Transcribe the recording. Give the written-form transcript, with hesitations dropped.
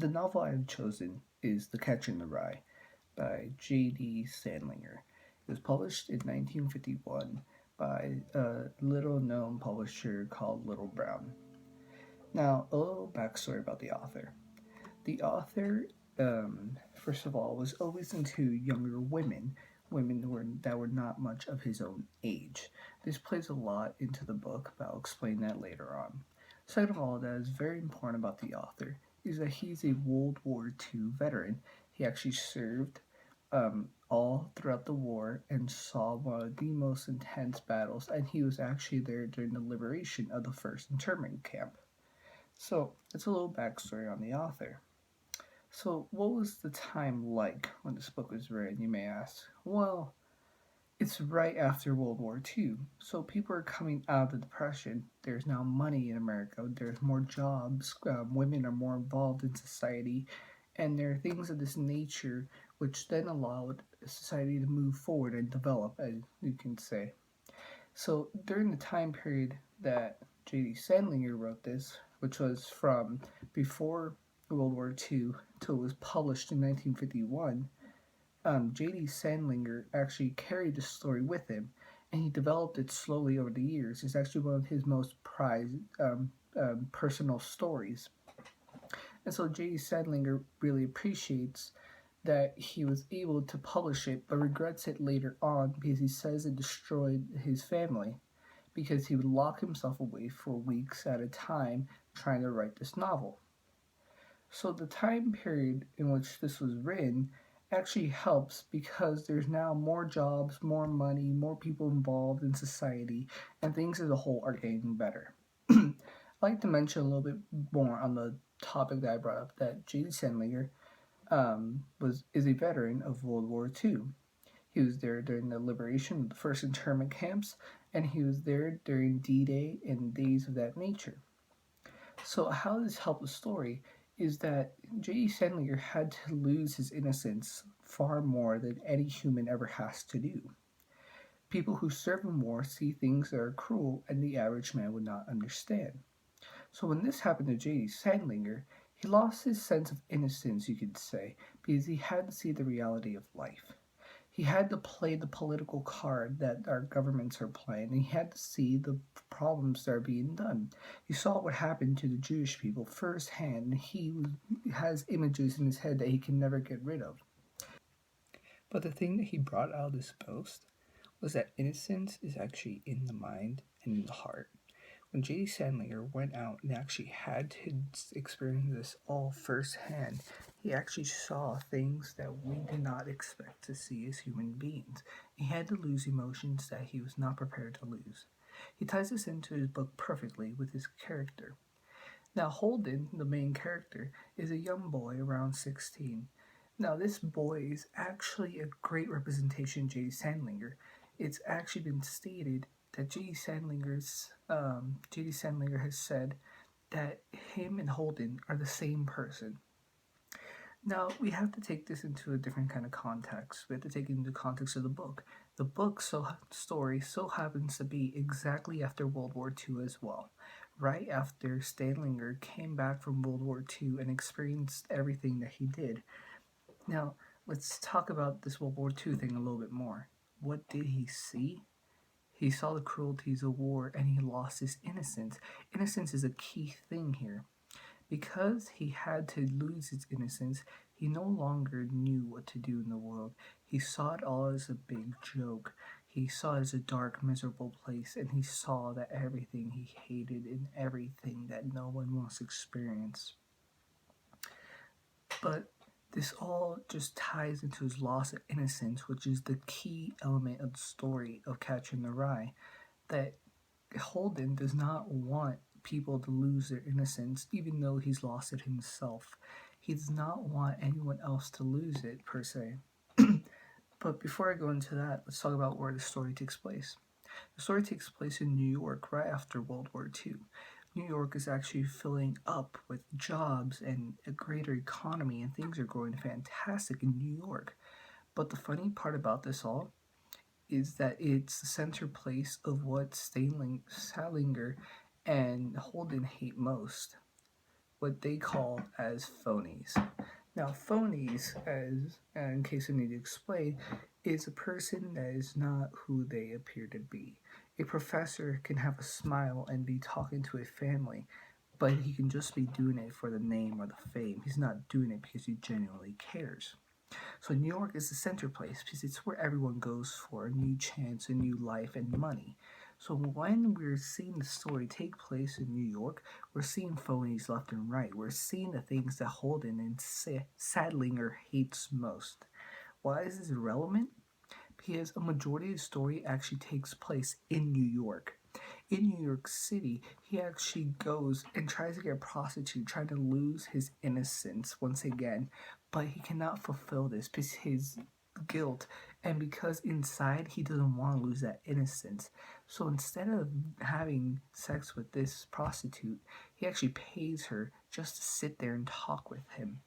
The novel I have chosen is The Catcher in the Rye by J.D. Sandlinger. It was published in 1951 by a little known publisher called Little Brown. Now, a little backstory about the author. The author, first of all, was always into younger women, that were not much of his own age. This plays a lot into the book, but I'll explain that later on. Second of all, that is very important about the author is that he's a World War II veteran. He actually served all throughout the war and saw one of the most intense battles, and he was actually there during the liberation of the first internment camp. So, that's a little backstory on the author. So, what was the time like when this book was written, you may ask? Well, it's right after World War II, so people are coming out of the Depression. There's now money in America, there's more jobs, women are more involved in society, and there are things of this nature which then allowed society to move forward and develop, as you can say. So, during the time period that J.D. Sandlinger wrote this, which was from before World War II till it was published in 1951, J.D. Sandlinger actually carried the story with him, and he developed it slowly over the years. It's actually one of his most prized personal stories. And so J.D. Sandlinger really appreciates that he was able to publish it, but regrets it later on because he says it destroyed his family because he would lock himself away for weeks at a time trying to write this novel. So the time period in which this was written actually helps because there's now more jobs, more money, more people involved in society, and things as a whole are getting better. I'd like to mention a little bit more on the topic that I brought up that J.D. Sandlinger is a veteran of World War II. He was there during the liberation of the first internment camps, and he was there during D-Day and days of that nature. So how this helped the story is that J.D. Sandlinger had to lose his innocence far more than any human ever has to do. People who serve in war see things that are cruel and the average man would not understand. So when this happened to J.D. Sandlinger, he lost his sense of innocence, you could say, because he had to see the reality of life. He had to play the political card that our governments are playing, and he had to see the problems that are being done. He saw what happened to the Jewish people firsthand, and he has images in his head that he can never get rid of. But the thing that he brought out of this post was that innocence is actually in the mind and in the heart. When J.D. Sandlinger went out and actually had to experience this all firsthand, he actually saw things that we did not expect to see as human beings. He had to lose emotions that he was not prepared to lose. He ties this into his book perfectly with his character. Now, Holden, the main character, is a young boy around 16. Now, this boy is actually a great representation of J.D. Sandlinger. It's actually been stated that J.D. Sandlinger has said that him and Holden are the same person. Now, we have to take this into a different kind of context. We have to take it into the context of the book. The story so happens to be exactly after World War II as well. Right after Sandlinger came back from World War II and experienced everything that he did. Now, let's talk about this World War II thing a little bit more. What did he see? He saw the cruelties of war and he lost his innocence. Innocence is a key thing here. Because he had to lose his innocence, he no longer knew what to do in the world. He saw it all as a big joke. He saw it as a dark, miserable place, and he saw that everything he hated and everything that no one wants to experience. But this all just ties into his loss of innocence, which is the key element of the story of Catcher in the Rye, that Holden does not want people to lose their innocence, even though he's lost it himself. He does not want anyone else to lose it, per se. But before I go into that, let's talk about where the story takes place. The story takes place in New York right after World War II. New York is actually filling up with jobs and a greater economy, and things are growing fantastic in New York. But the funny part about this all is that it's the center place of what Salinger and Holden hate most. what they call as phonies. Now, phonies, as in case I need to explain, is a person that is not who they appear to be. A professor can have a smile and be talking to a family, but he can just be doing it for the name or the fame. He's not doing it because he genuinely cares. So New York is the center place because it's where everyone goes for a new chance, a new life, and money. So when we're seeing the story take place in New York, we're seeing phonies left and right. We're seeing the things that Holden and Sadlinger hates most. Why is this relevant? Because a majority of the story actually takes place in New York. In New York City, he actually goes and tries to get a prostitute, trying to lose his innocence once again, but he cannot fulfill this because his guilt and because inside he doesn't want to lose that innocence. So instead of having sex with this prostitute, he actually pays her just to sit there and talk with him.